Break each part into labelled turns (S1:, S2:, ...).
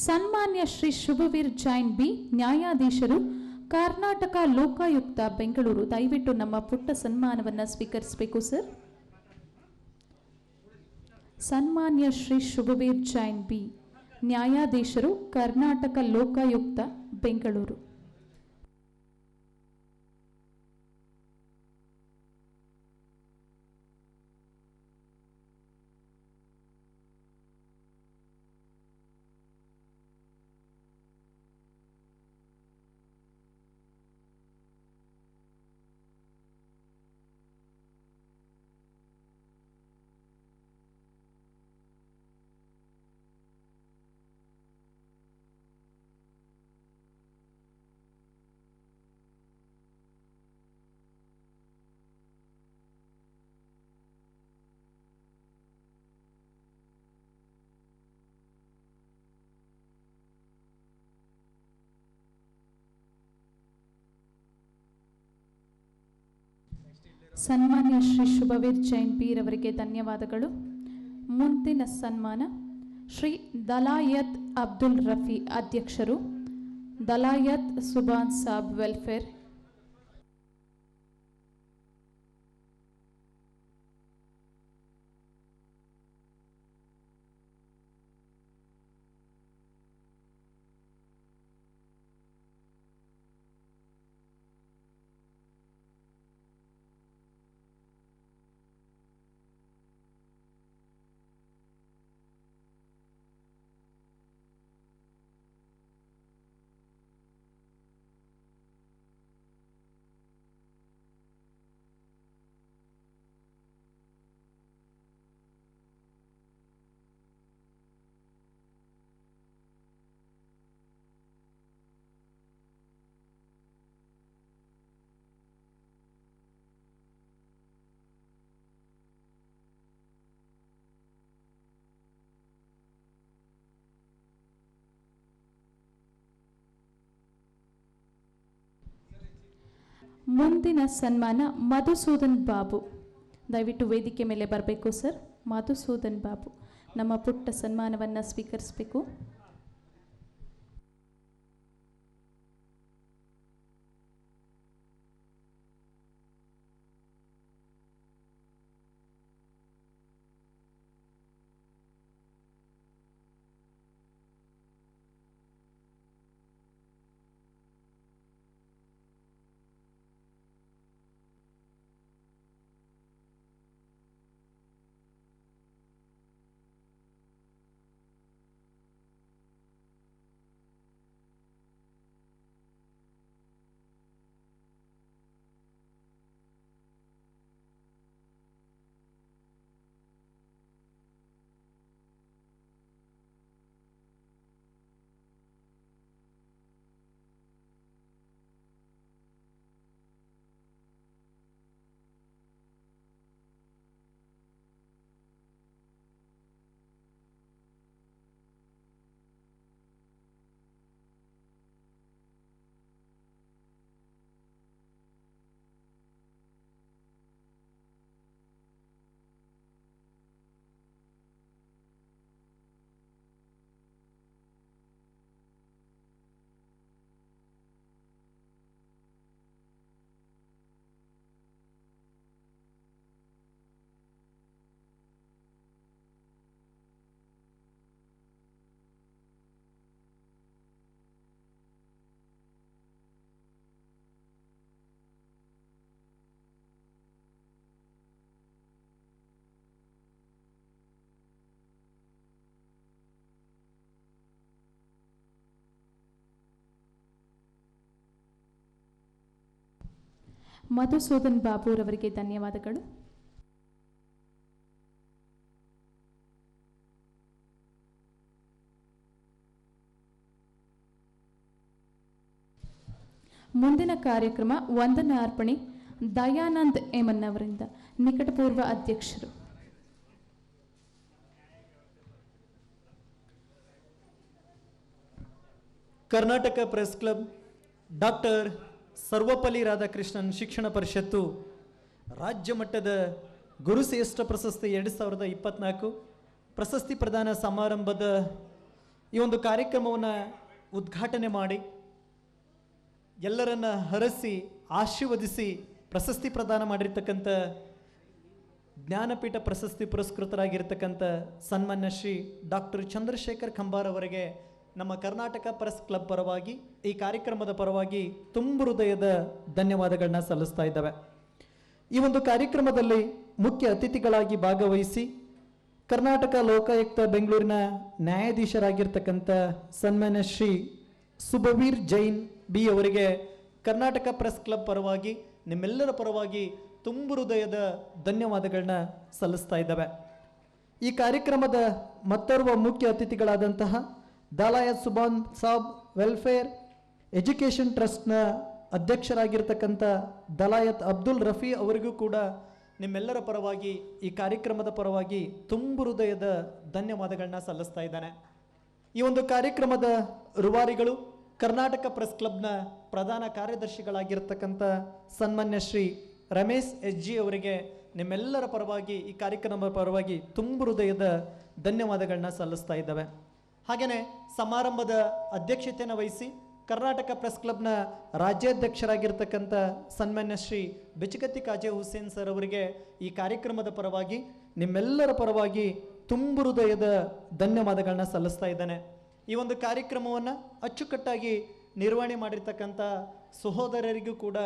S1: ಸನ್ಮಾನ್ಯ ಶ್ರೀ ಶುಭವೀರ್ ಜೈನ್ ಬಿ, ನ್ಯಾಯಾಧೀಶರು, ಕರ್ನಾಟಕ ಲೋಕಾಯುಕ್ತ ಬೆಂಗಳೂರು. ದಯವಿಟ್ಟು ನಮ್ಮ ಪುಟ್ಟ ಸನ್ಮಾನವನ್ನು ಸ್ವೀಕರಿಸಬೇಕು ಸರ್. ಸನ್ಮಾನ್ಯ ಶ್ರೀ ಶುಭವೀರ್ ಜೈನ್ ಬಿ, ನ್ಯಾಯಾಧೀಶರು, ಕರ್ನಾಟಕ ಲೋಕಾಯುಕ್ತ ಬೆಂಗಳೂರು. ಸನ್ಮಾನ್ಯ ಶ್ರೀ ಶುಭವೀರ್ ಜೈನ್ ಬಿ ರವರಿಗೆ ಧನ್ಯವಾದಗಳು. ಮುಂದಿನ ಸನ್ಮಾನ ಶ್ರೀ ದಲಾಯತ್ ಅಬ್ದುಲ್ ರಫಿ, ಅಧ್ಯಕ್ಷರು, ದಲಾಯತ್ ಸುಬಾನ್ ಸಾಬ್ ವೆಲ್ಫೇರ್. ಮುಂದಿನ ಸನ್ಮಾನ ಮಧುಸೂದನ್ ಬಾಬು. ದಯವಿಟ್ಟು ವೇದಿಕೆ ಮೇಲೆ ಬರಬೇಕು ಸರ್. ಮಧುಸೂದನ್ ಬಾಬು ನಮ್ಮ ಪುಟ್ಟ ಸನ್ಮಾನವನ್ನು ಸ್ವೀಕರಿಸಬೇಕು. ಮಧುಸೂದನ್ ಬಾಬು ರವರಿಗೆ ಧನ್ಯವಾದಗಳು. ಮುಂದಿನ ಕಾರ್ಯಕ್ರಮ ವಂದನಾ ಅರ್ಪಣೆ ದಯಾನಂದ್ ಎಮನ್ ಅವರಿಂದ, ನಿಕಟಪೂರ್ವ ಅಧ್ಯಕ್ಷರು.
S2: Karnataka press club, doctor Sarvepalli Radhakrishnan ಶಿಕ್ಷಣ ಪರಿಷತ್ತು ರಾಜ್ಯ ಮಟ್ಟದ ಗುರುಶ್ರೇಷ್ಠ ಪ್ರಶಸ್ತಿ 2024 ಪ್ರಶಸ್ತಿ ಪ್ರದಾನ ಸಮಾರಂಭದ ಈ ಒಂದು ಕಾರ್ಯಕ್ರಮವನ್ನು ಉದ್ಘಾಟನೆ ಮಾಡಿ ಎಲ್ಲರನ್ನ ಹರಸಿ ಆಶೀರ್ವದಿಸಿ ಪ್ರಶಸ್ತಿ ಪ್ರದಾನ ಮಾಡಿರ್ತಕ್ಕಂಥ ಜ್ಞಾನಪೀಠ ಪ್ರಶಸ್ತಿ ಪುರಸ್ಕೃತರಾಗಿರ್ತಕ್ಕಂಥ ಸನ್ಮಾನ್ಯ ಶ್ರೀ ಡಾಕ್ಟರ್ ಚಂದ್ರಶೇಖರ್ ಕಂಬಾರ್ ಅವರಿಗೆ ನಮ್ಮ ಕರ್ನಾಟಕ ಪ್ರೆಸ್ ಕ್ಲಬ್ ಪರವಾಗಿ ಈ ಕಾರ್ಯಕ್ರಮದ ಪರವಾಗಿ ತುಂಬ ಹೃದಯದ ಧನ್ಯವಾದಗಳನ್ನ ಸಲ್ಲಿಸ್ತಾ ಇದ್ದಾವೆ. ಈ ಒಂದು ಕಾರ್ಯಕ್ರಮದಲ್ಲಿ ಮುಖ್ಯ ಅತಿಥಿಗಳಾಗಿ ಭಾಗವಹಿಸಿ ಕರ್ನಾಟಕ ಲೋಕಾಯುಕ್ತ ಬೆಂಗಳೂರಿನ ನ್ಯಾಯಾಧೀಶರಾಗಿರ್ತಕ್ಕಂಥ ಸನ್ಮಾನ್ಯ ಶ್ರೀ ಸುಭವೀರ್ ಜೈನ್ ಬಿ ಅವರಿಗೆ ಕರ್ನಾಟಕ ಪ್ರೆಸ್ ಕ್ಲಬ್ ಪರವಾಗಿ ನಿಮ್ಮೆಲ್ಲರ ಪರವಾಗಿ ತುಂಬ ಹೃದಯದ ಧನ್ಯವಾದಗಳನ್ನ ಸಲ್ಲಿಸ್ತಾ ಇದ್ದಾವೆ. ಈ ಕಾರ್ಯಕ್ರಮದ ಮತ್ತೋರ್ವ ಮುಖ್ಯ ಅತಿಥಿಗಳಾದಂತಹ ದಲಾಯತ್ ಸುಭಾನ್ ಸಾಬ್ ವೆಲ್ಫೇರ್ ಎಜುಕೇಷನ್ ಟ್ರಸ್ಟ್ನ ಅಧ್ಯಕ್ಷರಾಗಿರ್ತಕ್ಕಂಥ ದಲಾಯತ್ ಅಬ್ದುಲ್ ರಫಿ ಅವರಿಗೂ ಕೂಡ ನಿಮ್ಮೆಲ್ಲರ ಪರವಾಗಿ ಈ ಕಾರ್ಯಕ್ರಮದ ಪರವಾಗಿ ತುಂಬ ಹೃದಯದ ಧನ್ಯವಾದಗಳನ್ನ ಸಲ್ಲಿಸ್ತಾ ಇದ್ದಾನೆ. ಈ ಒಂದು ಕಾರ್ಯಕ್ರಮದ ರೂವಾರಿಗಳು ಕರ್ನಾಟಕ ಪ್ರೆಸ್ ಕ್ಲಬ್ನ ಪ್ರಧಾನ ಕಾರ್ಯದರ್ಶಿಗಳಾಗಿರ್ತಕ್ಕಂಥ ಸನ್ಮಾನ್ಯ ಶ್ರೀ ರಮೇಶ್ ಎಸ್ ಜಿ ಅವರಿಗೆ ನಿಮ್ಮೆಲ್ಲರ ಪರವಾಗಿ ಈ ಕಾರ್ಯಕ್ರಮದ ಪರವಾಗಿ ತುಂಬ ಹೃದಯದ ಧನ್ಯವಾದಗಳನ್ನ ಸಲ್ಲಿಸ್ತಾ ಇದ್ದಾವೆ. ಹಾಗೆಯೇ ಸಮಾರಂಭದ ಅಧ್ಯಕ್ಷತೆಯನ್ನು ವಹಿಸಿ ಕರ್ನಾಟಕ ಪ್ರೆಸ್ ಕ್ಲಬ್ನ ರಾಜ್ಯಾಧ್ಯಕ್ಷರಾಗಿರ್ತಕ್ಕಂಥ ಸನ್ಮಾನ್ಯ ಶ್ರೀ ಬಿಚಗತ್ತಿ ಕಾಜೆ ಹುಸೇನ್ ಸರ್ ಅವರಿಗೆ ಈ ಕಾರ್ಯಕ್ರಮದ ಪರವಾಗಿ ನಿಮ್ಮೆಲ್ಲರ ಪರವಾಗಿ ತುಂಬ ಹೃದಯದ ಧನ್ಯವಾದಗಳನ್ನ ಸಲ್ಲಿಸ್ತಾ ಇದ್ದಾನೆ. ಈ ಒಂದು ಕಾರ್ಯಕ್ರಮವನ್ನು ಅಚ್ಚುಕಟ್ಟಾಗಿ ನಿರ್ವಹಣೆ ಮಾಡಿರ್ತಕ್ಕಂಥ ಸಹೋದರರಿಗೂ ಕೂಡ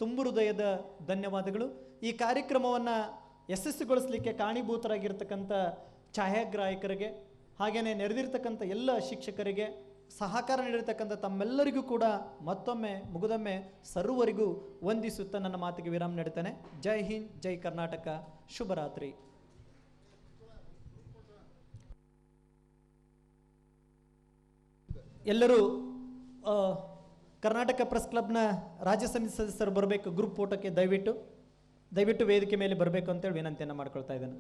S2: ತುಂಬ ಹೃದಯದ ಧನ್ಯವಾದಗಳು. ಈ ಕಾರ್ಯಕ್ರಮವನ್ನು ಯಶಸ್ವಿಗೊಳಿಸಲಿಕ್ಕೆ ಕಾರಣೀಭೂತರಾಗಿರ್ತಕ್ಕಂಥ ಛಾಯಾಗ್ರಾಹಕರಿಗೆ ಹಾಗೆಯೇ ನೆರೆದಿರ್ತಕ್ಕಂಥ ಎಲ್ಲ ಶಿಕ್ಷಕರಿಗೆ ಸಹಕಾರ ನೀಡಿರ್ತಕ್ಕಂಥ ತಮ್ಮೆಲ್ಲರಿಗೂ ಕೂಡ ಮತ್ತೊಮ್ಮೆ ಮುಗಿದೊಮ್ಮೆ ಸರ್ವರಿಗೂ ವಂದಿಸುತ್ತಾ ನನ್ನ ಮಾತಿಗೆ ವಿರಾಮ ನೀಡುತ್ತೇನೆ. ಜೈ ಹಿಂದ್, ಜೈ ಕರ್ನಾಟಕ, ಶುಭರಾತ್ರಿ. ಎಲ್ಲರೂ ಕರ್ನಾಟಕ ಪ್ರೆಸ್ ಕ್ಲಬ್ನ ರಾಜ್ಯ ಸಮಿತಿ ಸದಸ್ಯರು ಬರಬೇಕು. ಗ್ರೂಪ್ ಫೋಟೋಕ್ಕೆ ದಯವಿಟ್ಟು ವೇದಿಕೆ ಮೇಲೆ ಬರಬೇಕು ಅಂತೇಳಿ ವಿನಂತಿಯನ್ನು ಮಾಡ್ಕೊಳ್ತಾ ಇದ್ದೇನೆ.